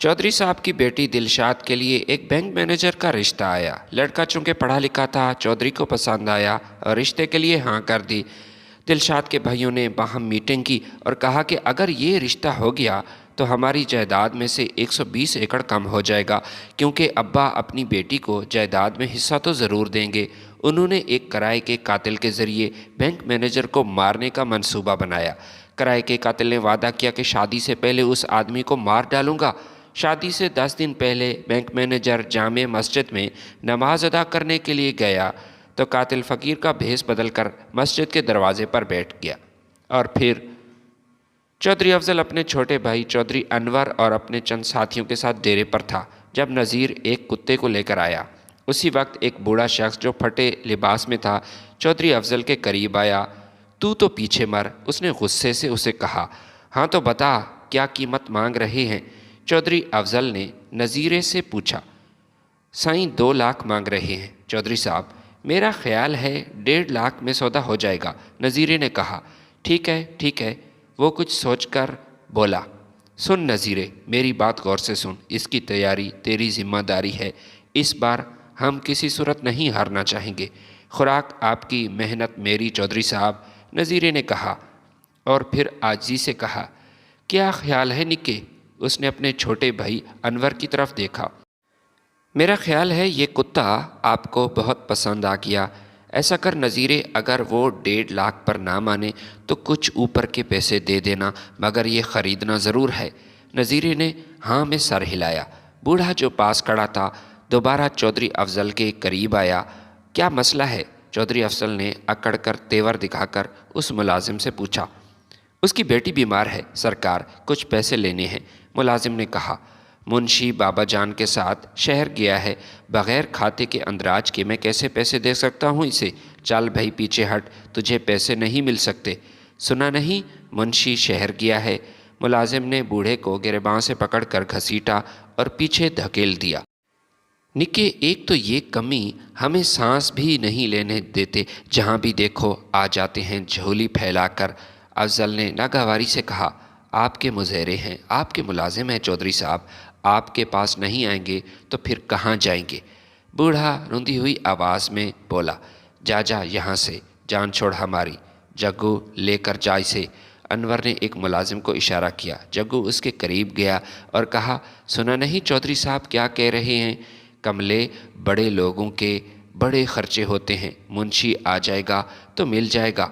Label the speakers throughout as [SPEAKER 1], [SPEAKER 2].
[SPEAKER 1] चौधरी साहब की बेटी दिलशाद के लिए एक बैंक मैनेजर का रिश्ता आया। लड़का चूंकि पढ़ा लिखा था, चौधरी को पसंद आया और रिश्ते के लिए हाँ कर दी। दिलशाद के भाइयों ने बाहम मीटिंग की और कहा कि अगर ये रिश्ता हो गया तो हमारी जायदाद में से 120 एकड़ कम हो जाएगा, क्योंकि अब्बा अपनी बेटी को जायदाद में हिस्सा तो ज़रूर देंगे। उन्होंने एक किराए के कातिल के ज़रिए बैंक मैनेजर को मारने का मंसूबा बनाया। किराए के कातिल ने वादा किया कि शादी से पहले उस आदमी को मार डालूंगा। शादी से 10 दिन पहले बैंक मैनेजर जामे मस्जिद में नमाज अदा करने के लिए गया तो कातिल फ़कीर का भेस बदलकर मस्जिद के दरवाजे पर बैठ गया। और फिर चौधरी अफजल अपने छोटे भाई चौधरी अनवर और अपने चंद साथियों के साथ डेरे पर था जब नज़ीर एक कुत्ते को लेकर आया। उसी वक्त एक बूढ़ा शख्स जो फटे लिबास में था चौधरी अफजल के करीब आया। तू तो पीछे मर, उसने गुस्से से उसे कहा। हाँ तो बता, क्या कीमत मांग रहे हैं? चौधरी अफजल ने नज़ीरे से पूछा। साईं 2 लाख मांग रहे हैं चौधरी साहब। मेरा ख्याल है 1.5 लाख में सौदा हो जाएगा, नज़ीरे ने कहा। ठीक है, वो कुछ सोचकर बोला। सुन नज़ीरे, मेरी बात गौर से सुन, इसकी तैयारी तेरी जिम्मेदारी है। इस बार हम किसी सूरत नहीं हारना चाहेंगे। खुराक आपकी, मेहनत मेरी चौधरी साहब, नज़ीरे ने कहा। और फिर आजी से कहा, क्या ख्याल है निक्के? उसने अपने छोटे भाई अनवर की तरफ देखा। मेरा ख्याल है ये कुत्ता आपको बहुत पसंद आ गया। ऐसा कर नज़ीरे, अगर वो 1.5 लाख पर ना माने तो कुछ ऊपर के पैसे दे देना, मगर ये ख़रीदना ज़रूर है। नज़ीरे ने हाँ में सर हिलाया। बूढ़ा जो पास खड़ा था दोबारा चौधरी अफजल के करीब आया। क्या मसला है? चौधरी अफजल ने अकड़ कर तेवर दिखाकर उस मुलाजिम से पूछा। उसकी बेटी बीमार है सरकार, कुछ पैसे लेने हैं, मुलाजिम ने कहा। मुंशी बाबा जान के साथ शहर गया है, बग़ैर खाते के अंदराज के मैं कैसे पैसे दे सकता हूँ इसे? चल भाई पीछे हट, तुझे पैसे नहीं मिल सकते। सुना नहीं, मुंशी शहर गया है। मुलाजिम ने बूढ़े को गिरबां से पकड़कर घसीटा और पीछे धकेल दिया। निके, एक तो ये कमी हमें सांस भी नहीं लेने देते, जहाँ भी देखो आ जाते हैं झोली फैलाकर। अफजल ने नागवारी से कहा। आपके मुज़ेरे हैं, आपके मुलाजिम हैं चौधरी साहब, आपके पास नहीं आएंगे तो फिर कहाँ जाएंगे? बूढ़ा रुंधी हुई आवाज़ में बोला। जा यहाँ से, जान छोड़ हमारी। जग्गू लेकर जा इसे। अनवर ने एक मुलाजिम को इशारा किया। जग्गू उसके करीब गया और कहा, सुना नहीं चौधरी साहब क्या कह रहे हैं? कमले, बड़े लोगों के बड़े खर्चे होते हैं, मुंशी आ जाएगा तो मिल जाएगा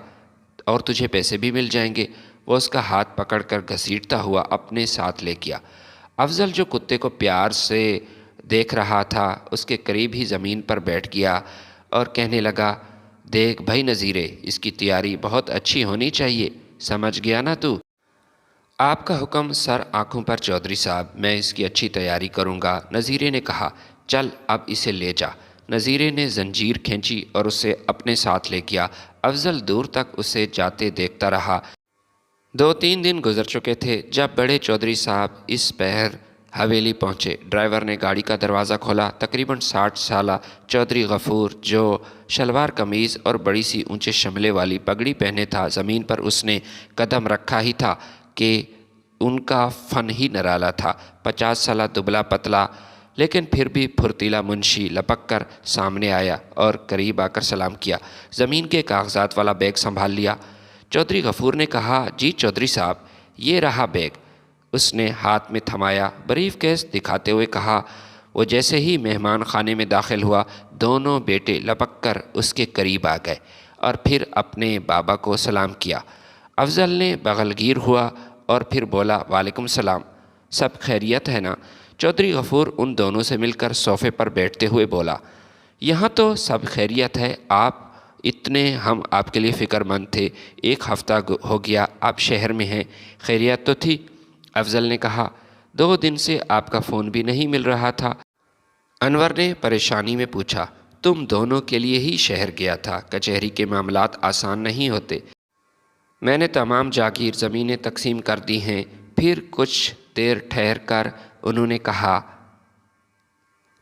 [SPEAKER 1] और तुझे पैसे भी मिल जाएंगे। वो उसका हाथ पकड़कर घसीटता हुआ अपने साथ ले गया। अफजल जो कुत्ते को प्यार से देख रहा था उसके करीब ही ज़मीन पर बैठ गया और कहने लगा, देख भाई नज़ीरे, इसकी तैयारी बहुत अच्छी होनी चाहिए, समझ गया ना तू? आपका हुक्म सर आँखों पर चौधरी साहब, मैं इसकी अच्छी तैयारी करूँगा, नज़ीरे ने कहा। चल अब इसे ले जा। नज़ीरे ने जंजीर खींची और उसे अपने साथ ले गया। अफजल दूर तक उसे जाते देखता रहा। 2-3 दिन गुजर चुके थे जब बड़े चौधरी साहब इस पहर हवेली पहुँचे। ड्राइवर ने गाड़ी का दरवाज़ा खोला। तकरीबन 60 साला चौधरी गफूर, जो शलवार कमीज़ और बड़ी सी ऊंचे शमले वाली पगड़ी पहने था, ज़मीन पर उसने कदम रखा ही था कि उनका फ़न ही निराला था। 50 साला दुबला पतला लेकिन फिर भी फुर्तीला मुंशी लपक कर सामने आया और करीब आकर सलाम किया। ज़मीन के कागजात वाला बैग संभाल लिया। चौधरी गफूर ने कहा, जी चौधरी साहब, ये रहा बैग। उसने हाथ में थमाया। ब्रीफ केस दिखाते हुए कहा। वो जैसे ही मेहमान खाने में दाखिल हुआ, दोनों बेटे लपक कर उसके करीब आ गए और फिर अपने बाबा को सलाम किया। अफजल ने बगलगीर हुआ और फिर बोला, वालेकुम सलाम, सब खैरियत है ना? चौधरी गफूर उन दोनों से मिलकर सोफ़े पर बैठते हुए बोला, यहाँ तो सब खैरियत है, आप इतने हम आपके लिए फ़िक्रमंद थे। 1 हफ़्ता हो गया आप शहर में हैं, खैरियत तो थी? अफजल ने कहा, 2 दिन से आपका फ़ोन भी नहीं मिल रहा था। अनवर ने परेशानी में पूछा, तुम दोनों के लिए ही शहर गया था, कचहरी के मामलात आसान नहीं होते। मैंने तमाम जागीर ज़मीनें तकसीम कर दी हैं। फिर कुछ देर ठहर कर उन्होंने कहा,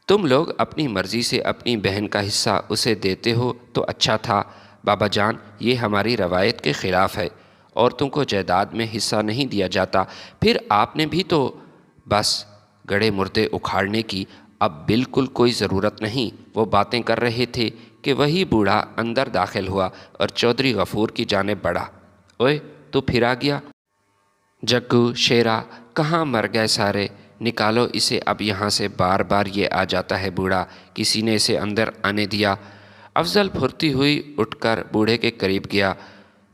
[SPEAKER 1] तुम लोग अपनी मर्ज़ी से अपनी बहन का हिस्सा उसे देते हो तो अच्छा था। बाबा जान, ये हमारी रवायत के ख़िलाफ़ है, औरतों को जायदाद में हिस्सा नहीं दिया जाता। फिर आपने भी तो बस गड़े मुर्दे उखाड़ने की अब बिल्कुल कोई ज़रूरत नहीं। वो बातें कर रहे थे कि वही बूढ़ा अंदर दाखिल हुआ और चौधरी गफूर की जानिब बढ़ा। ओए, तू फिर आ गया? जग्गू, शेरा, कहाँ मर गए सारे? निकालो इसे अब यहाँ से, बार बार ये आ जाता है बूढ़ा। किसी ने इसे अंदर आने दिया? अफजल फुर्ती हुई उठकर बूढ़े के करीब गया।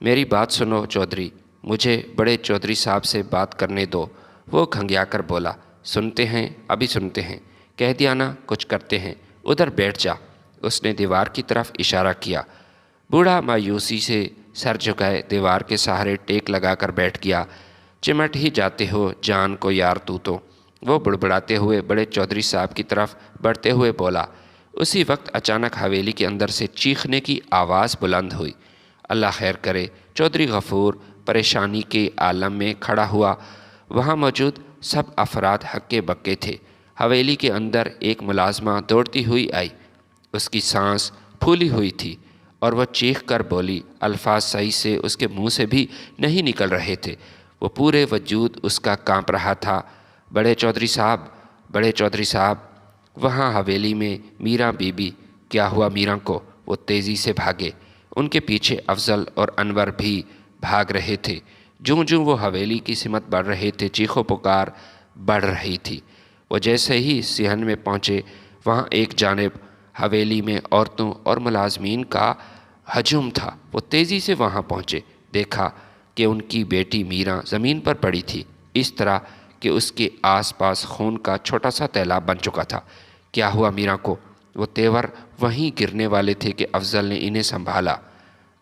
[SPEAKER 1] मेरी बात सुनो चौधरी, मुझे बड़े चौधरी साहब से बात करने दो। वो घंघिया कर बोला। सुनते हैं, अभी सुनते हैं। कह दिया ना, कुछ करते हैं। उधर बैठ जा। उसने दीवार की तरफ इशारा किया। बूढ़ा मायूसी से सर झुकाए दीवार के सहारे टेक लगाकर बैठ गया। चिमट ही जाते हो जान को यार तू तो। वो बुड़बुड़ाते हुए बड़े चौधरी साहब की तरफ बढ़ते हुए बोला। उसी वक्त अचानक हवेली के अंदर से चीखने की आवाज़ बुलंद हुई। अल्लाह खैर करे। चौधरी गफूर परेशानी के आलम में खड़ा हुआ। वहाँ मौजूद सब अफराद हक्के बक्के थे। हवेली के अंदर एक मुलाजमा दौड़ती हुई आई। उसकी सांस फूली हुई थी और वह चीख कर बोली। अल्फाज सही से उसके मुंह से भी नहीं निकल रहे थे। वो पूरे वजूद उसका कांप रहा था। बड़े चौधरी साहब, बड़े चौधरी साहब। वहाँ हवेली में मीरा बीबी। क्या हुआ मीरा को? वो तेज़ी से भागे। उनके पीछे अफजल और अनवर भी भाग रहे थे। जूं जूं वो हवेली की सिमत बढ़ रहे थे, चीखो पुकार बढ़ रही थी। वो जैसे ही सिहन में पहुँचे, वहाँ एक जानिब हवेली में औरतों और मुलाजमीन का हजूम था। वो तेज़ी से वहाँ पहुँचे, देखा कि उनकी बेटी मीरा ज़मीन पर पड़ी थी, इस तरह कि उसके आसपास खून का छोटा सा तैलाब बन चुका था। क्या हुआ मीरा को? वो तेवर वहीं गिरने वाले थे कि अफजल ने इन्हें संभाला।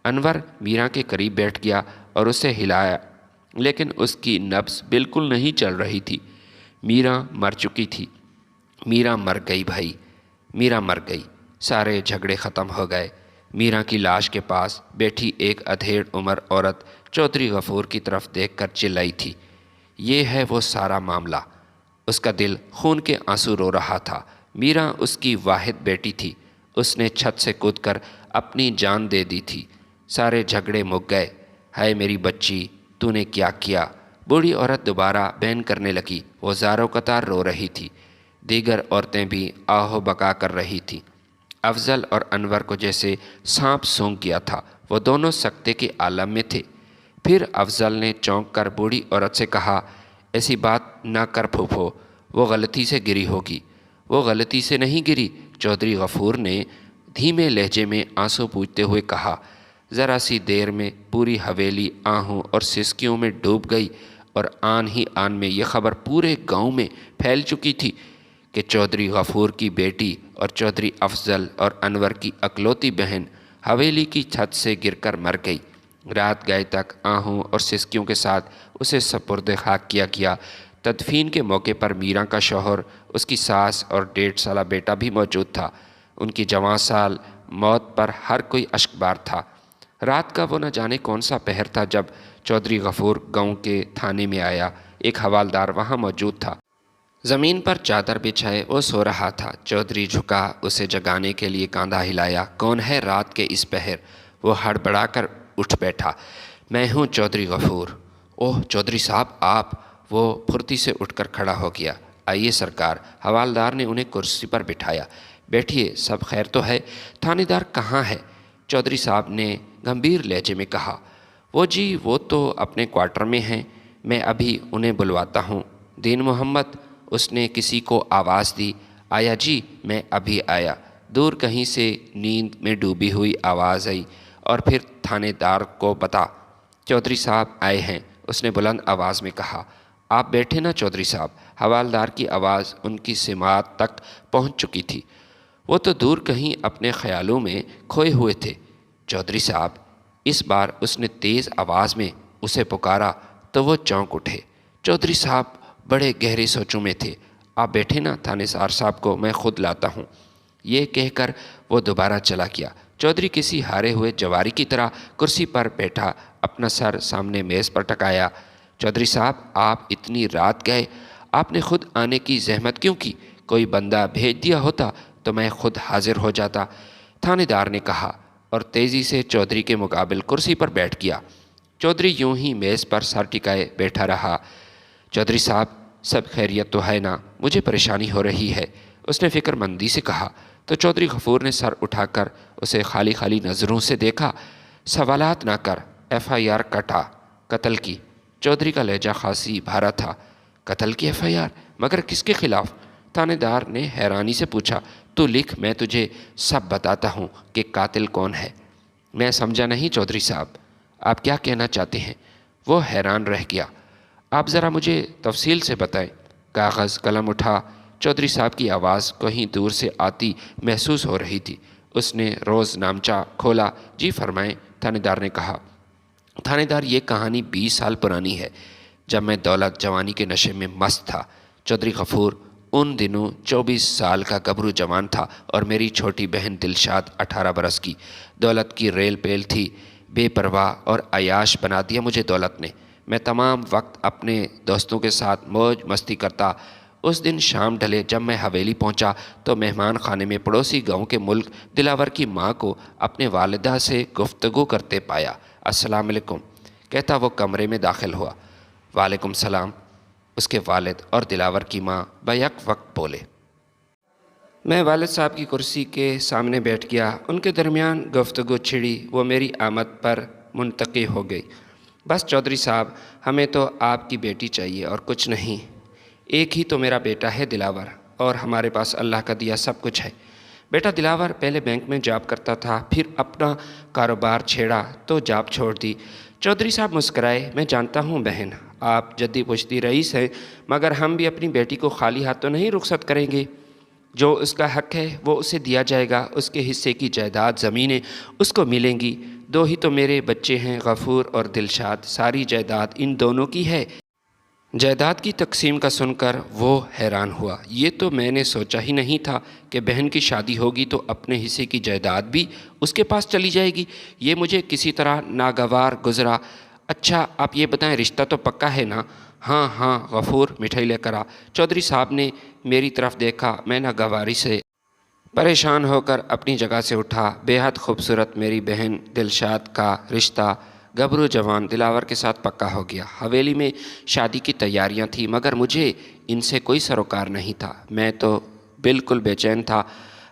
[SPEAKER 1] अनवर मीरा के करीब बैठ गया और उसे हिलाया, लेकिन उसकी नब्ज़ बिल्कुल नहीं चल रही थी। मीरा मर चुकी थी। मीरा मर गई भाई, मीरा मर गई। सारे झगड़े ख़त्म हो गए। मीरा की लाश के पास बैठी एक अधेड़ उम्र औरत चौधरी गफूर की तरफ देखकर चिल्लाई थी। ये है वो सारा मामला। उसका दिल खून के आंसू रो रहा था। मीरा उसकी वाहिद बेटी थी। उसने छत से कूदकर अपनी जान दे दी थी। सारे झगड़े मुक गए। हाय मेरी बच्ची, तूने क्या किया? बूढ़ी औरत दोबारा बैन करने लगी। वो ज़ारो कतार रो रही थी। दीगर औरतें भी आहो बका कर रही थीं। अफजल और अनवर को जैसे सांप सूंघ गया था। वो दोनों सकते के आलम में थे। फिर अफजल ने चौंक कर बूढ़ी औरत से कहा, ऐसी बात ना कर फूफो, वो गलती से गिरी होगी। वो गलती से नहीं गिरी, चौधरी गफूर ने धीमे लहजे में आंसू पूछते हुए कहा। ज़रा सी देर में पूरी हवेली आहूं और सिसकियों में डूब गई और आन ही आन में यह खबर पूरे गांव में फैल चुकी थी कि चौधरी गफूर की बेटी और चौधरी अफजल और अनवर की अकलौती बहन हवेली की छत से गिरकर मर गई। रात गए तक आहूं और सिसकियों के साथ उसे सपुर्द खाक किया गया। तदफीन के मौके पर मीरा का शौहर, उसकी सास और 1.5 साला बेटा भी मौजूद था। उनकी जवां साल मौत पर हर कोई अश्कबार था। रात का वो न जाने कौन सा पहर था जब चौधरी गफूर गांव के थाने में आया। एक हवालदार वहां मौजूद था। ज़मीन पर चादर बिछाए वो सो रहा था। चौधरी झुका, उसे जगाने के लिए कांधा हिलाया। कौन है रात के इस पहर? वो हड़बड़ा कर उठ बैठा। मैं हूँ चौधरी गफूर। ओह चौधरी साहब आप? वो फुर्ती से उठकर खड़ा हो गया। आइए सरकार। हवालदार ने उन्हें कुर्सी पर बिठाया। बैठिए, सब खैर तो है? थानेदार कहाँ है? चौधरी साहब ने गंभीर लहजे में कहा। वो जी, वो तो अपने क्वार्टर में हैं, मैं अभी उन्हें बुलवाता हूँ। दीन मोहम्मद, उसने किसी को आवाज़ दी। आया जी, मैं अभी आया। दूर कहीं से नींद में डूबी हुई आवाज़ आई और फिर थानेदार को बता, चौधरी साहब आए हैं, उसने बुलंद आवाज़ में कहा। आप बैठे ना चौधरी साहब। हवालदार की आवाज़ उनकी सिमात तक पहुंच चुकी थी। वो तो दूर कहीं अपने ख्यालों में खोए हुए थे। चौधरी साहब, इस बार उसने तेज़ आवाज़ में उसे पुकारा तो वो चौंक उठे। चौधरी साहब बड़े गहरी सोचों में थे। आप बैठे ना, थानेदार साहब को मैं खुद लाता हूँ। ये कहकर वो दोबारा चला गया। चौधरी किसी हारे हुए जवारी की तरह कुर्सी पर बैठा, अपना सर सामने मेज़ पर टकाया। चौधरी साहब, आप इतनी रात गए, आपने खुद आने की जहमत क्यों की? कोई बंदा भेज दिया होता तो मैं खुद हाजिर हो जाता, थानेदार ने कहा और तेज़ी से चौधरी के मुकाबिल कुर्सी पर बैठ गया। चौधरी यूं ही मेज़ पर सर टिकाए बैठा रहा। चौधरी साहब, सब खैरियत तो है ना, मुझे परेशानी हो रही है, उसने फ़िक्रमंदी से कहा। तो चौधरी गफूर ने सर उठाकर उसे खाली खाली नज़रों से देखा। सवालात ना कर, FIR कटा, कत्ल की। चौधरी का लहजा खासी भारा था। कत्ल की FIR? मगर किसके खिलाफ? थानेदार ने हैरानी से पूछा। तू लिख, मैं तुझे सब बताता हूँ कि कातिल कौन है। मैं समझा नहीं चौधरी साहब, आप क्या कहना चाहते हैं? वो हैरान रह गया। आप ज़रा मुझे तफसील से बताएं। कागज़ कलम उठा। चौधरी साहब की आवाज़ कहीं दूर से आती महसूस हो रही थी। उसने रोज़ नामचा खोला। जी फरमाएं, थानेदार ने कहा। थानेदार, ये कहानी 20 साल पुरानी है, जब मैं दौलत जवानी के नशे में मस्त था। चौधरी गफूर उन दिनों 24 साल का गबरू जवान था और मेरी छोटी बहन दिलशाद 18 बरस की। दौलत की रेल पेल थी। बेपरवाह और अयाश बना दिया मुझे दौलत ने। मैं तमाम वक्त अपने दोस्तों के साथ मौज मस्ती करता। उस दिन शाम ढले जब मैं हवेली पहुंचा तो मेहमान खाने में पड़ोसी गांव के मुल्क दिलावर की माँ को अपने वालिदा से गुफ्तगू करते पाया। अस्सलाम वालेकुम कहता वो कमरे में दाखिल हुआ। वालेकुम सलाम, उसके वालिद और दिलावर की माँ बैक वक्त बोले। मैं वालिद साहब की कुर्सी के सामने बैठ गया। उनके दरमियान गुफ्तगू छिड़ी। वो मेरी आमद पर मुंतक़ी हो गई। बस चौधरी साहब, हमें तो आपकी बेटी चाहिए और कुछ नहीं। एक ही तो मेरा बेटा है दिलावर, और हमारे पास अल्लाह का दिया सब कुछ है। बेटा दिलावर पहले बैंक में जॉब करता था, फिर अपना कारोबार छेड़ा तो जॉब छोड़ दी। चौधरी साहब मुस्कराए। मैं जानता हूँ बहन, आप जद्दी पुश्ती रईस हैं, मगर हम भी अपनी बेटी को खाली हाथ तो नहीं रुखसत करेंगे। जो उसका हक है वो उसे दिया जाएगा। उसके हिस्से की जायदाद ज़मीनें उसको मिलेंगी। दो ही तो मेरे बच्चे हैं, गफूर और दिलशाद। सारी जायदाद इन दोनों की है। जायदाद की तकसीम का सुनकर वो हैरान हुआ। ये तो मैंने सोचा ही नहीं था कि बहन की शादी होगी तो अपने हिस्से की जायदाद भी उसके पास चली जाएगी। ये मुझे किसी तरह नागवार गुजरा। अच्छा, आप ये बताएं, रिश्ता तो पक्का है ना? हाँ हाँ, गफूर मिठाई लेकर आ। चौधरी साहब ने मेरी तरफ देखा। मैं नागवारी से परेशान होकर अपनी जगह से उठा। बेहद खूबसूरत मेरी बहन दिलशाद का रिश्ता गबरू जवान दिलावर के साथ पक्का हो गया। हवेली में शादी की तैयारियां थी, मगर मुझे इनसे कोई सरोकार नहीं था। मैं तो बिल्कुल बेचैन था।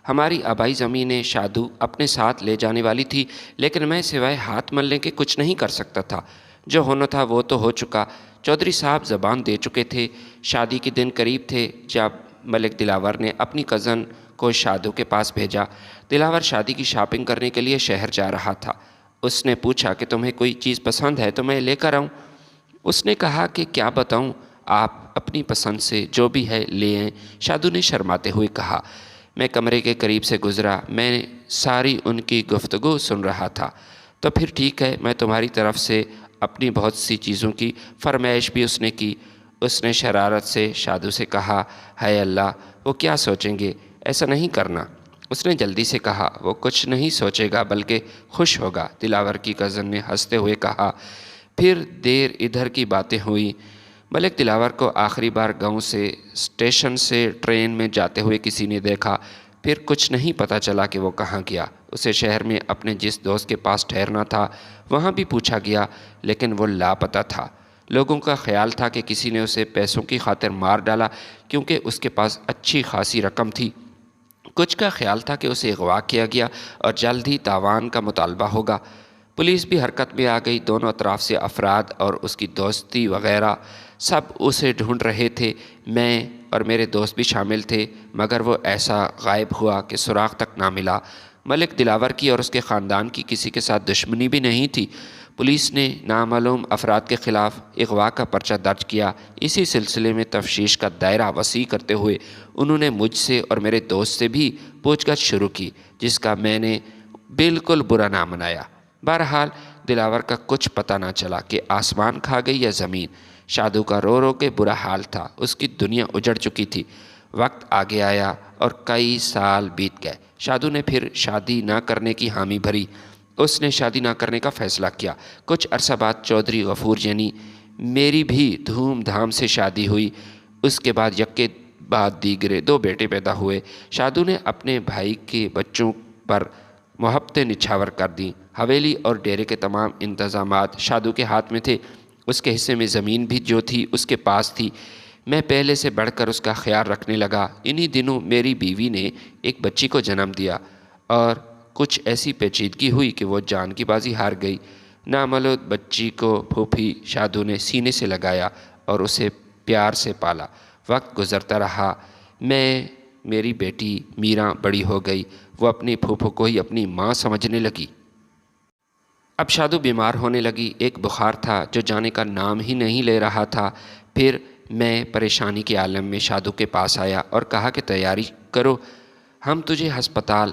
[SPEAKER 1] हमारी आबाई ज़मीनें शादू अपने साथ ले जाने वाली थी, लेकिन मैं सिवाय हाथ मलने के कुछ नहीं कर सकता था। जो होना था वो तो हो चुका। चौधरी साहब ज़बान दे चुके थे। शादी के दिन करीब थे जब मलिक दिलावर ने अपनी कज़न को शादू के पास भेजा। दिलावर शादी की शॉपिंग करने के लिए शहर जा रहा था। उसने पूछा कि तुम्हें कोई चीज़ पसंद है तो मैं लेकर आऊँ। उसने कहा कि क्या बताऊँ, आप अपनी पसंद से जो भी है ले आएं। शादू ने शर्माते हुए कहा। मैं कमरे के करीब से गुज़रा। मैं सारी उनकी गुफ्तगू सुन रहा था। तो फिर ठीक है, मैं तुम्हारी तरफ से अपनी बहुत सी चीज़ों की फरमाइश भी उसने की। उसने शरारत से शादू से कहा, हाय अल्लाह, वो क्या सोचेंगे, ऐसा नहीं करना। उसने जल्दी से कहा, वो कुछ नहीं सोचेगा बल्कि खुश होगा। दिलावर की कज़न ने हंसते हुए कहा। फिर देर इधर की बातें हुई। मलिक दिलावर को आखिरी बार गांव से स्टेशन से ट्रेन में जाते हुए किसी ने देखा। फिर कुछ नहीं पता चला कि वो कहाँ गया। उसे शहर में अपने जिस दोस्त के पास ठहरना था वहाँ भी पूछा गया, लेकिन वो लापता था। लोगों का ख्याल था कि किसी ने उसे पैसों की खातिर मार डाला, क्योंकि उसके पास अच्छी खासी रकम थी। कुछ का ख्याल था कि उसे अगवा किया गया और जल्द ही तावान का मुतालबा होगा। पुलिस भी हरकत में आ गई। दोनों अतराफ से अफराद और उसकी दोस्ती वगैरह सब उसे ढूंढ रहे थे। मैं और मेरे दोस्त भी शामिल थे, मगर वो ऐसा गायब हुआ कि सुराग तक ना मिला। मलिक दिलावर की और उसके ख़ानदान की किसी के साथ दुश्मनी भी नहीं थी। पुलिस ने नामालूम अफराद के ख़िलाफ़ अगवा का पर्चा दर्ज किया। इसी सिलसिले में तफ्तीश का दायरा वसी करते हुए उन्होंने मुझसे और मेरे दोस्त से भी पूछताछ शुरू की, जिसका मैंने बिल्कुल बुरा ना मनाया। बहरहाल दिलावर का कुछ पता ना चला कि आसमान खा गई या ज़मीन। शादू का रो रो के बुरा हाल था। उसकी दुनिया उजड़ चुकी थी। वक्त आगे आया और कई साल बीत गए। शादू ने फिर शादी ना करने की हामी भरी। उसने शादी ना करने का फ़ैसला किया। कुछ अरसा बाद चौधरी गफूर यानी मेरी भी धूमधाम से शादी हुई। उसके बाद यक्के बाद दीगरे 2 बेटे पैदा हुए। शादू ने अपने भाई के बच्चों पर मोहब्बतें निछावर कर दी। हवेली और डेरे के तमाम इंतज़ामात शादू के हाथ में थे। उसके हिस्से में ज़मीन भी जो थी उसके पास थी। میں پہلے سے بڑھ کر اس کا خیال رکھنے لگا۔ انہی دنوں میری بیوی نے ایک بچی کو جنم دیا اور کچھ ایسی پیچیدگی ہوئی کہ وہ جان کی بازی ہار گئی۔ نامولود بچی کو پھوپھی شادو نے سینے سے لگایا اور اسے پیار سے پالا۔ وقت گزرتا رہا، میری بیٹی میراں بڑی ہو گئی۔ وہ اپنی پھوپھو کو ہی اپنی ماں سمجھنے لگی۔ اب شادو بیمار ہونے لگی۔ ایک بخار تھا جو جانے کا نام ہی نہیں لے رہا تھا۔ پھر میں پریشانی کے عالم میں شادو کے پاس آیا اور کہا کہ تیاری کرو، ہم تجھے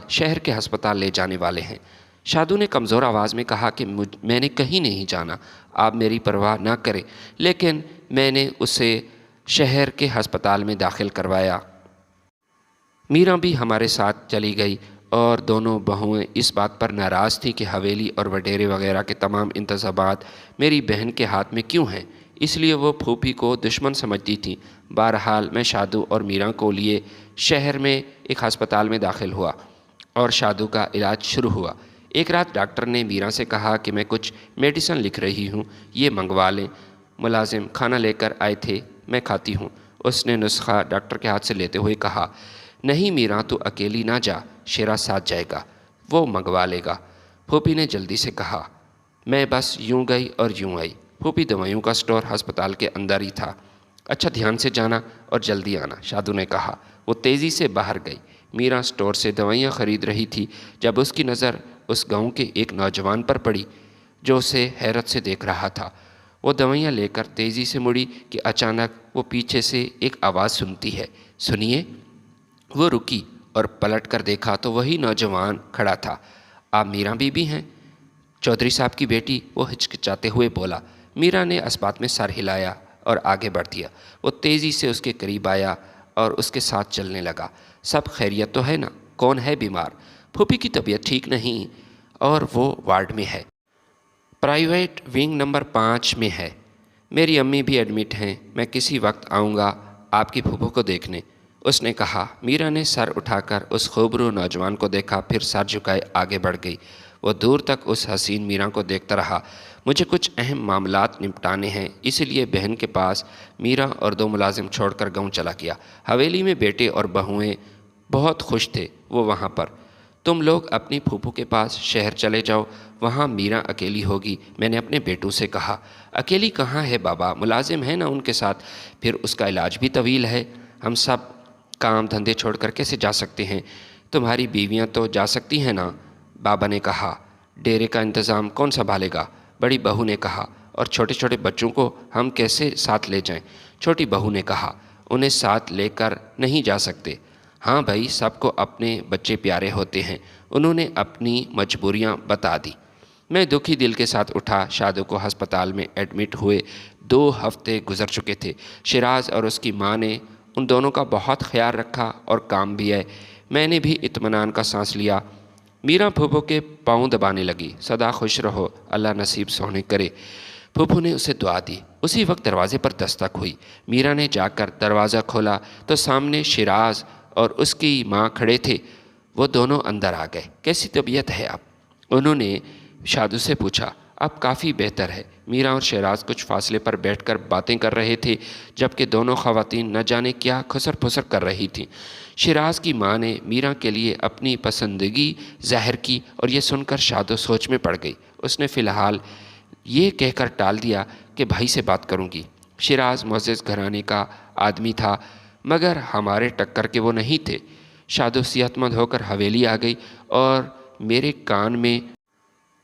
[SPEAKER 1] شہر کے ہسپتال لے جانے والے ہیں۔ شادو نے کمزور آواز میں کہا کہ میں نے کہیں نہیں جانا، آپ میری پرواہ نہ کریں۔ لیکن میں نے اسے شہر کے ہسپتال میں داخل کروایا۔ میراں بھی ہمارے ساتھ چلی گئی اور دونوں بہویں اس بات پر ناراض تھیں کہ حویلی اور وڈیرے وغیرہ کے تمام انتظامات میری بہن کے ہاتھ میں کیوں ہیں، اس لیے وہ پھوپھی کو دشمن سمجھتی تھیں۔ بہرحال میں شادو اور میراں کو لیے شہر میں ایک ہسپتال میں داخل ہوا اور شادو کا علاج شروع ہوا۔ ایک رات ڈاکٹر نے میراں سے کہا کہ میں کچھ میڈیسن لکھ رہی ہوں، یہ منگوا لیں۔ ملازم کھانا لے کر آئے تھے، میں کھاتی ہوں۔ اس نے نسخہ ڈاکٹر کے ہاتھ سے لیتے ہوئے کہا، نہیں میراں تو اکیلی نہ جا، شیراز ساتھ جائے گا، وہ منگوا لے گا۔ پھوپھی نے جلدی سے کہا۔ میں بس یوں گئی اور یوں آئی۔ پھوپھی دوائیوں کا سٹور ہسپتال کے اندر ہی تھا۔ اچھا دھیان سے جانا اور جلدی آنا، شادو نے کہا۔ وہ تیزی سے باہر گئی۔ میراں سٹور سے دوائیاں خرید رہی تھی جب اس کی نظر اس گاؤں کے ایک نوجوان پر پڑی جو اسے حیرت سے دیکھ رہا تھا۔ وہ دوائیاں لے کر تیزی سے مڑی کہ اچانک وہ پیچھے سے ایک آواز سنتی ہے، سنیے۔ وہ رکی اور پلٹ کر دیکھا تو وہی نوجوان کھڑا تھا۔ آپ میراں بی بی ہیں؟ چودھری صاحب کی بیٹی، وہ ہچکچاتے ہوئے بولا۔ میراں نے اس بات میں سر ہلایا اور آگے بڑھ دیا۔ وہ تیزی سے اس کے قریب آیا اور اس کے ساتھ چلنے لگا۔ سب خیریت تو ہے نا؟ کون ہے بیمار؟ پھوپھی کی طبیعت ٹھیک نہیں اور وہ وارڈ میں ہے، پرائیویٹ ونگ نمبر 5 میں ہے۔ میری امی بھی ایڈمٹ ہیں، میں کسی وقت آؤں گا آپ کی پھوپھو کو دیکھنے، اس نے کہا۔ میراں نے سر اٹھا کر اس خوبرو نوجوان کو دیکھا، پھر سر جھکائے آگے بڑھ گئی۔ وہ دور تک اس حسین میراں کو دیکھتا رہا۔ مجھے کچھ اہم معاملات نپٹانے ہیں، اس لیے بہن کے پاس میراں اور 2 ملازم چھوڑ کر گاؤں چلا گیا۔ حویلی میں بیٹے اور بہویں بہت خوش تھے وہ وہاں پر۔ تم لوگ اپنی پھوپھو کے پاس شہر چلے جاؤ، وہاں میراں اکیلی ہوگی، میں نے اپنے بیٹوں سے کہا۔ اکیلی کہاں ہے بابا، ملازم ہے نا ان کے ساتھ، پھر اس کا علاج بھی طویل ہے، ہم سب کام دھندے چھوڑ کر کیسے جا سکتے ہیں؟ تمہاری بیویاں تو جا سکتی ہیں نا، بابا نے کہا۔ ڈیرے کا انتظام کون سنبھالے گا؟ بڑی بہو نے کہا۔ اور چھوٹے چھوٹے بچوں کو ہم کیسے ساتھ لے جائیں؟ چھوٹی بہو نے کہا۔ انہیں ساتھ لے کر نہیں جا سکتے۔ ہاں بھائی، سب کو اپنے بچے پیارے ہوتے ہیں، انہوں نے اپنی مجبوریاں بتا دی۔ میں دکھی دل کے ساتھ اٹھا۔ شادو کو ہسپتال میں ایڈمٹ ہوئے 2 ہفتے گزر چکے تھے۔ شیراز اور اس کی ماں نے ان دونوں کا بہت خیال رکھا اور کام بھی ہے۔ میں نے بھی اطمینان کا سانس لیا۔ میراں پھوپھو کے پاؤں دبانے لگی۔ سدا خوش رہو، اللہ نصیب سونے کرے۔ پھوپھو نے اسے دعا دی۔ اسی وقت دروازے پر دستک ہوئی۔ میراں نے جا کر دروازہ کھولا تو سامنے شیراز اور اس کی ماں کھڑے تھے۔ وہ دونوں اندر آ گئے۔ کیسی طبیعت ہے اب؟ انہوں نے شادو سے پوچھا۔ اب کافی بہتر ہے۔ میراں اور شیراز کچھ فاصلے پر بیٹھ کر باتیں کر رہے تھے جبکہ دونوں خواتین نہ جانے کیا خسر پھسر کر رہی تھیں۔ شیراز کی ماں نے میراں کے لیے اپنی پسندگی ظاہر کی اور یہ سن کر شادو سوچ میں پڑ گئی۔ اس نے فی الحال یہ کہہ کر ٹال دیا کہ بھائی سے بات کروں گی۔ شیراز معزز گھرانے کا آدمی تھا مگر ہمارے ٹکر کے وہ نہیں تھے۔ شادو صحت مند ہو کر حویلی آ گئی اور میرے کان میں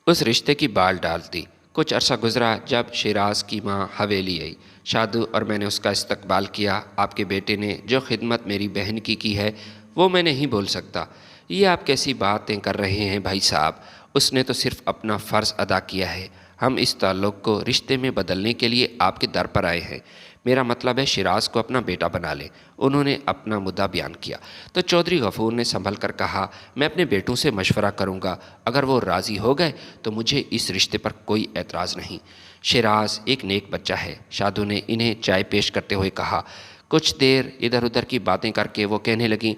[SPEAKER 1] اس رشتے کی بال ڈال دی۔ کچھ عرصہ گزرا جب شیراز کی ماں حویلی آئی۔ شادو اور میں نے اس کا استقبال کیا۔ آپ کے بیٹے نے جو خدمت میری بہن کی ہے وہ میں نہیں بول سکتا۔ یہ آپ کیسی باتیں کر رہے ہیں بھائی صاحب، اس نے تو صرف اپنا فرض ادا کیا ہے۔ ہم اس تعلق کو رشتے میں بدلنے کے لیے آپ کے در پر آئے ہیں۔ میرا مطلب ہے شیراز کو اپنا بیٹا بنا لیں۔ انہوں نے اپنا مدعا بیان کیا تو چودھری غفور نے سنبھل کر کہا، میں اپنے بیٹوں سے مشورہ کروں گا، اگر وہ راضی ہو گئے تو مجھے اس رشتے پر کوئی اعتراض نہیں۔ شیراز ایک نیک بچہ ہے، شادو نے انہیں چائے پیش کرتے ہوئے کہا۔ کچھ دیر ادھر ادھر کی باتیں کر کے وہ کہنے لگیں،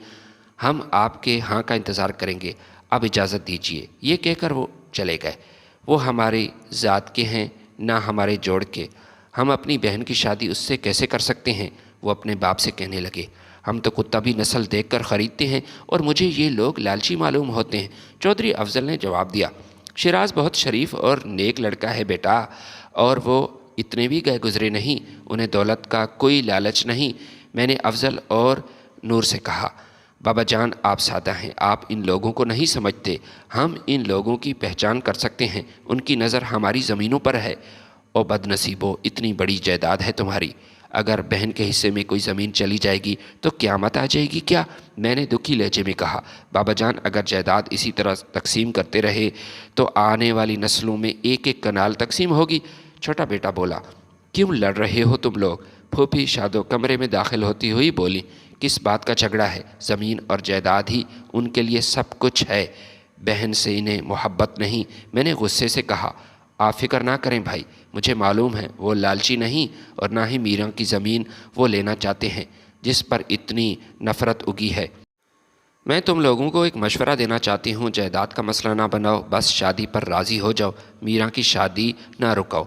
[SPEAKER 1] ہم آپ کے ہاں کا انتظار کریں گے، اب اجازت دیجیے۔ یہ کہہ کر وہ چلے گئے۔ وہ ہماری ذات کے ہیں نہ ہمارے جوڑ کے، ہم اپنی بہن کی شادی اس سے کیسے کر سکتے ہیں؟ وہ اپنے باپ سے کہنے لگے، ہم تو کتا بھی نسل دیکھ کر خریدتے ہیں اور مجھے یہ لوگ لالچی معلوم ہوتے ہیں۔ چودھری افضل نے جواب دیا، شیراز بہت شریف اور نیک لڑکا ہے بیٹا، اور وہ اتنے بھی گئے گزرے نہیں، انہیں دولت کا کوئی لالچ نہیں۔ میں نے افضل اور نور سے کہا، بابا جان آپ سادہ ہیں، آپ ان لوگوں کو نہیں سمجھتے، ہم ان لوگوں کی پہچان کر سکتے ہیں، ان کی نظر ہماری زمینوں پر ہے۔ او بد نصیبو، اتنی بڑی جائیداد ہے تمہاری، اگر بہن کے حصے میں کوئی زمین چلی جائے گی تو قیامت آ جائے گی کیا؟ میں نے دکھی لہجے میں کہا، بابا جان اگر جائیداد اسی طرح تقسیم کرتے رہے تو آنے والی نسلوں میں ایک ایک کنال تقسیم ہوگی۔ چھوٹا بیٹا بولا، کیوں لڑ رہے ہو تم لوگ؟ پھوپھی شادو کمرے میں داخل ہوتی ہوئی بولی، کس بات کا جھگڑا ہے؟ زمین اور جائیداد ہی ان کے لیے سب کچھ ہے، بہن سے انہیں محبت نہیں۔ میں نے غصے سے کہا، آپ فکر نہ کریں بھائی، مجھے معلوم ہے وہ لالچی نہیں اور نہ ہی میراں کی زمین وہ لینا چاہتے ہیں جس پر اتنی نفرت اگی ہے۔ میں تم لوگوں کو ایک مشورہ دینا چاہتی ہوں، جائیداد کا مسئلہ نہ بناؤ، بس شادی پر راضی ہو جاؤ، میراں کی شادی نہ رکاؤ،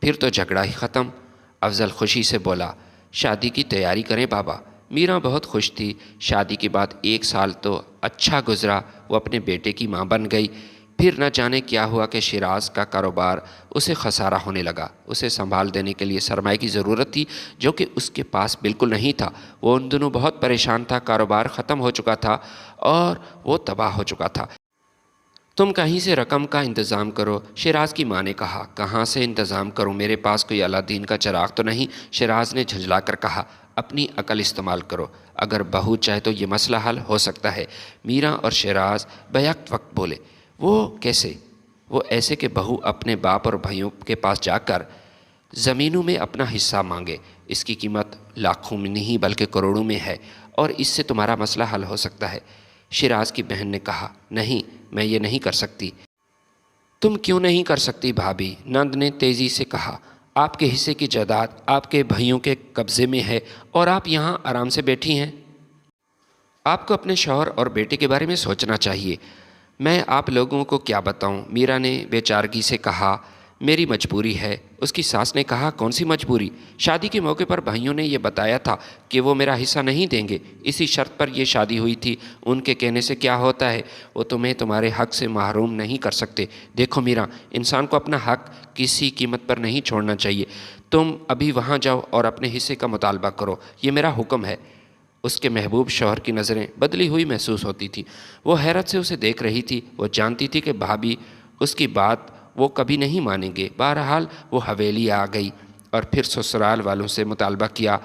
[SPEAKER 1] پھر تو جھگڑا ہی ختم۔ افضل خوشی سے بولا، شادی کی تیاری کریں بابا۔ میراں بہت خوش تھی، شادی کے بعد 1 سال تو اچھا گزرا، وہ اپنے بیٹے کی ماں بن گئی۔ پھر نہ جانے کیا ہوا کہ شیراز کا کاروبار اسے خسارہ ہونے لگا، اسے سنبھال دینے کے لیے سرمایہ کی ضرورت تھی جو کہ اس کے پاس بالکل نہیں تھا۔ وہ ان دنوں بہت پریشان تھا، کاروبار ختم ہو چکا تھا اور وہ تباہ ہو چکا تھا۔ تم کہیں سے رقم کا انتظام کرو، شیراز کی ماں نے کہا۔ کہاں سے انتظام کروں، میرے پاس کوئی اللہ کا چراغ تو نہیں؟ شیراز نے جھنجھلا کر کہا، اپنی عقل استعمال کرو، اگر بہو چاہے تو یہ مسئلہ حل ہو سکتا ہے۔ میراں اور شیراز بیک وقت بولے، وہ کیسے؟ وہ ایسے کہ بہو اپنے باپ اور بھائیوں کے پاس جا کر زمینوں میں اپنا حصہ مانگے، اس کی قیمت لاکھوں میں نہیں بلکہ کروڑوں میں ہے، اور اس سے تمہارا مسئلہ حل ہو سکتا ہے۔ شیراز کی بہن نے کہا، نہیں، میں یہ نہیں کر سکتی۔ تم کیوں نہیں کر سکتی بھابھی؟ نند نے تیزی سے کہا، آپ کے حصے کی جائیداد آپ کے بھائیوں کے قبضے میں ہے اور آپ یہاں آرام سے بیٹھی ہیں۔ آپ کو اپنے شوہر اور بیٹے کے بارے میں سوچنا چاہیے۔ میں آپ لوگوں کو کیا بتاؤں؟ میرا نے بے چارگی سے کہا، میری مجبوری ہے۔ اس کی ساس نے کہا، کون سی مجبوری؟ شادی کے موقع پر بھائیوں نے یہ بتایا تھا کہ وہ میرا حصہ نہیں دیں گے، اسی شرط پر یہ شادی ہوئی تھی۔ ان کے کہنے سے کیا ہوتا ہے، وہ تمہیں تمہارے حق سے محروم نہیں کر سکتے۔ دیکھو میرا، انسان کو اپنا حق کسی قیمت پر نہیں چھوڑنا چاہیے۔ تم ابھی وہاں جاؤ اور اپنے حصے کا مطالبہ کرو، یہ میرا حکم ہے۔ اس کے محبوب شوہر کی نظریں بدلی ہوئی محسوس ہوتی تھی، وہ حیرت سے اسے دیکھ رہی تھی۔ وہ جانتی تھی کہ بھابھی اس کی بات وہ کبھی نہیں مانیں گے۔ بہرحال وہ حویلی آ گئی اور پھر سسرال والوں سے مطالبہ کیا،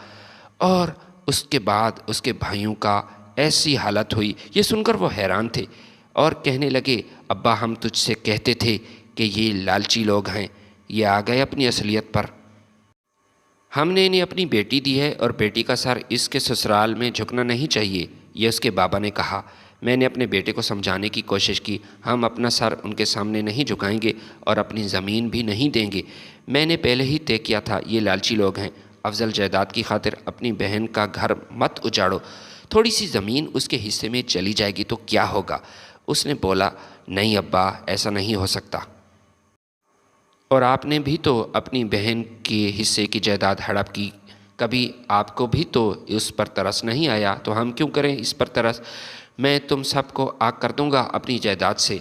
[SPEAKER 1] اور اس کے بعد اس کے بھائیوں کا ایسی حالت ہوئی۔ یہ سن کر وہ حیران تھے اور کہنے لگے، ابا ہم تجھ سے کہتے تھے کہ یہ لالچی لوگ ہیں، یہ آ گئے اپنی اصلیت پر۔ ہم نے انہیں اپنی بیٹی دی ہے اور بیٹی کا سر اس کے سسرال میں جھکنا نہیں چاہیے، یہ اس کے بابا نے کہا۔ میں نے اپنے بیٹے کو سمجھانے کی کوشش کی، ہم اپنا سر ان کے سامنے نہیں جھکائیں گے اور اپنی زمین بھی نہیں دیں گے۔ میں نے پہلے ہی طے کیا تھا، یہ لالچی لوگ ہیں۔ افضل، جائیداد کی خاطر اپنی بہن کا گھر مت اجاڑو، تھوڑی سی زمین اس کے حصے میں چلی جائے گی تو کیا ہوگا؟ اس نے بولا، نہیں ابا، ایسا نہیں ہو سکتا، اور آپ نے بھی تو اپنی بہن کے حصے کی جائیداد ہڑپ کی، کبھی آپ کو بھی تو اس پر ترس نہیں آیا، تو ہم کیوں کریں اس پر ترس؟ میں تم سب کو آگ کر دوں گا اپنی جائیداد سے،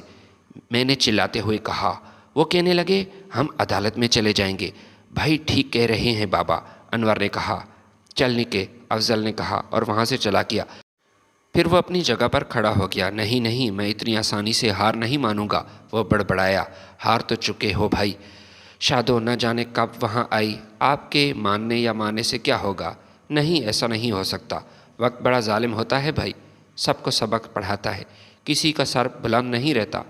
[SPEAKER 1] میں نے چلاتے ہوئے کہا۔ وہ کہنے لگے، ہم عدالت میں چلے جائیں گے۔ بھائی ٹھیک کہہ رہے ہیں بابا، انور نے کہا۔ چل نکے، افضل نے کہا اور وہاں سے چلا گیا۔ پھر وہ اپنی جگہ پر کھڑا ہو گیا۔ نہیں نہیں، میں اتنی آسانی سے ہار نہیں مانوں گا، وہ بڑبڑایا۔ ہار تو چکے ہو بھائی، شادو نہ جانے کب وہاں آئی، آپ کے ماننے یا ماننے سے کیا ہوگا؟ نہیں، ایسا نہیں ہو سکتا، وقت بڑا ظالم ہوتا ہے بھائی، سب کو سبق پڑھاتا ہے، کسی کا سر بلند نہیں رہتا۔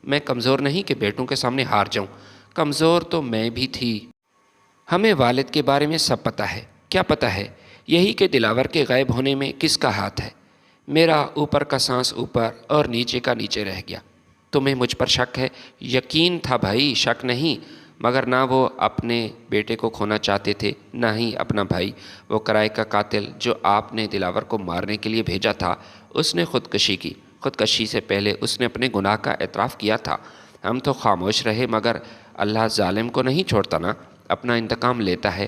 [SPEAKER 1] میں کمزور نہیں کہ بیٹوں کے سامنے ہار جاؤں، کمزور تو میں بھی تھی۔ ہمیں والد کے بارے میں سب پتہ ہے۔ کیا پتہ ہے؟ یہی کہ دلاور کے غائب ہونے میں کس کا ہاتھ ہے۔ میرا اوپر کا سانس اوپر اور نیچے کا نیچے رہ گیا۔ تمہیں مجھ پر شک ہے؟ یقین تھا بھائی، شک نہیں، مگر نہ وہ اپنے بیٹے کو کھونا چاہتے تھے نہ ہی اپنا بھائی۔ وہ کرائے کا قاتل جو آپ نے دلاور کو مارنے کے لیے بھیجا تھا، اس نے خودکشی کی۔ خودکشی سے پہلے اس نے اپنے گناہ کا اعتراف کیا تھا۔ ہم تو خاموش رہے، مگر اللہ ظالم کو نہیں چھوڑتا نا، اپنا انتقام لیتا ہے۔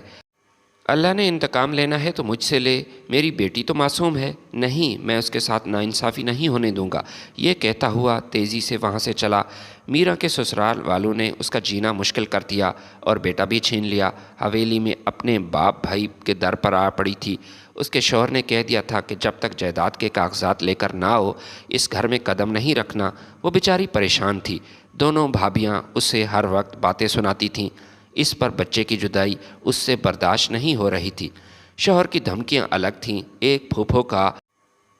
[SPEAKER 1] اللہ نے انتقام لینا ہے تو مجھ سے لے، میری بیٹی تو معصوم ہے، نہیں میں اس کے ساتھ ناانصافی نہیں ہونے دوں گا۔ یہ کہتا ہوا تیزی سے وہاں سے چلا۔ میرا کے سسرال والوں نے اس کا جینا مشکل کر دیا اور بیٹا بھی چھین لیا۔ حویلی میں اپنے باپ بھائی کے در پر آ پڑی تھی۔ اس کے شوہر نے کہہ دیا تھا کہ جب تک جائیداد کے کاغذات لے کر نہ ہو اس گھر میں قدم نہیں رکھنا۔ وہ بیچاری پریشان تھی۔ دونوں بھابیاں اسے ہر وقت باتیں سناتی تھیں۔ اس پر بچے کی جدائی اس سے برداشت نہیں ہو رہی تھی۔ شوہر کی دھمکیاں الگ تھیں، ایک پھوپھو کا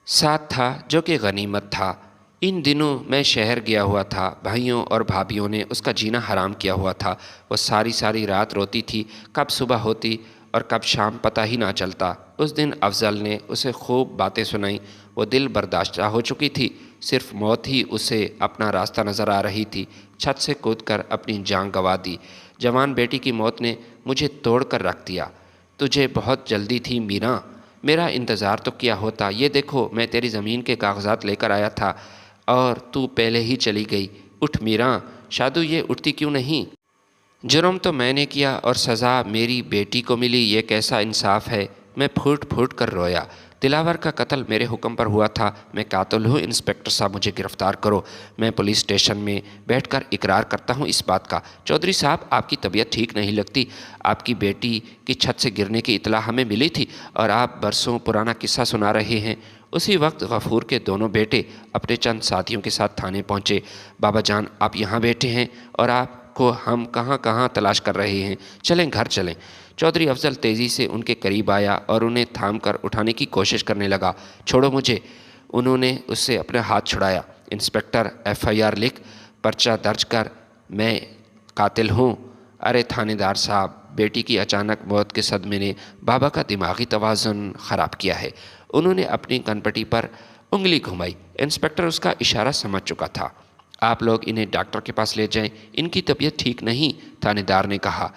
[SPEAKER 1] ساتھ تھا جو کہ غنیمت تھا۔ ان دنوں میں شہر گیا ہوا تھا، بھائیوں اور بھابھیوں نے اس کا جینا حرام کیا ہوا تھا۔ وہ ساری ساری رات روتی تھی، کب صبح ہوتی اور کب شام پتہ ہی نہ چلتا۔ اس دن افضل نے اسے خوب باتیں سنائیں۔ وہ دل برداشتہ ہو چکی تھی، صرف موت ہی اسے اپنا راستہ نظر آ رہی تھی۔ چھت سے کود کر اپنی جان گنوا دی۔ جوان بیٹی کی موت نے مجھے توڑ کر رکھ دیا۔ تجھے بہت جلدی تھی میراں، میرا انتظار تو کیا ہوتا۔ یہ دیکھو میں تیری زمین کے کاغذات لے کر آیا تھا اور تو پہلے ہی چلی گئی۔ اٹھ میراں۔ شادو یہ اٹھتی کیوں نہیں؟ جرم تو میں نے کیا اور سزا میری بیٹی کو ملی، یہ کیسا انصاف ہے؟ میں پھوٹ پھوٹ کر رویا۔ دلاور کا قتل میرے حکم پر ہوا تھا، میں قاتل ہوں، انسپکٹر صاحب مجھے گرفتار کرو۔ میں پولیس اسٹیشن میں بیٹھ کر اقرار کرتا ہوں اس بات کا۔ چودھری صاحب آپ کی طبیعت ٹھیک نہیں لگتی، آپ کی بیٹی کی چھت سے گرنے کی اطلاع ہمیں ملی تھی اور آپ برسوں پرانا قصہ سنا رہے ہیں۔ اسی وقت غفور کے دونوں بیٹے اپنے چند ساتھیوں کے ساتھ تھانے پہنچے۔ بابا جان آپ یہاں بیٹھے ہیں اور آپ کو ہم کہاں کہاں تلاش کر رہے ہیں، چلیں گھر چلیں۔ چودھری افضل تیزی سے ان کے قریب آیا اور انہیں تھام کر اٹھانے کی کوشش کرنے لگا۔ چھوڑو مجھے، انہوں نے اس سے اپنے ہاتھ چھڑایا۔ انسپکٹر FIR لکھ، پرچہ درج کر، میں قاتل ہوں۔ ارے تھانے دار صاحب، بیٹی کی اچانک موت کے صدمے نے بابا کا دماغی توازن خراب کیا ہے۔ انہوں نے اپنی کن پٹی پر انگلی گھمائی۔ انسپکٹر اس کا اشارہ سمجھ چکا تھا۔ آپ لوگ انہیں ڈاکٹر کے پاس لے جائیں، ان کی طبیعت ٹھیک نہیں، تھانے دار نے کہا۔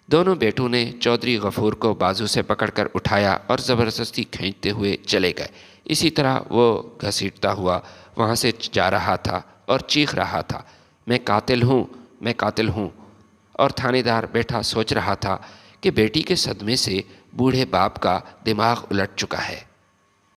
[SPEAKER 1] دونوں بیٹوں نے چودھری غفور کو بازو سے پکڑ کر اٹھایا اور زبردستی کھینچتے ہوئے چلے گئے۔ اسی طرح وہ گھسیٹتا ہوا وہاں سے جا رہا تھا اور چیخ رہا تھا، میں قاتل ہوں، میں قاتل ہوں۔ اور تھانے دار بیٹھا سوچ رہا تھا کہ بیٹی کے صدمے سے بوڑھے باپ کا دماغ الٹ چکا ہے۔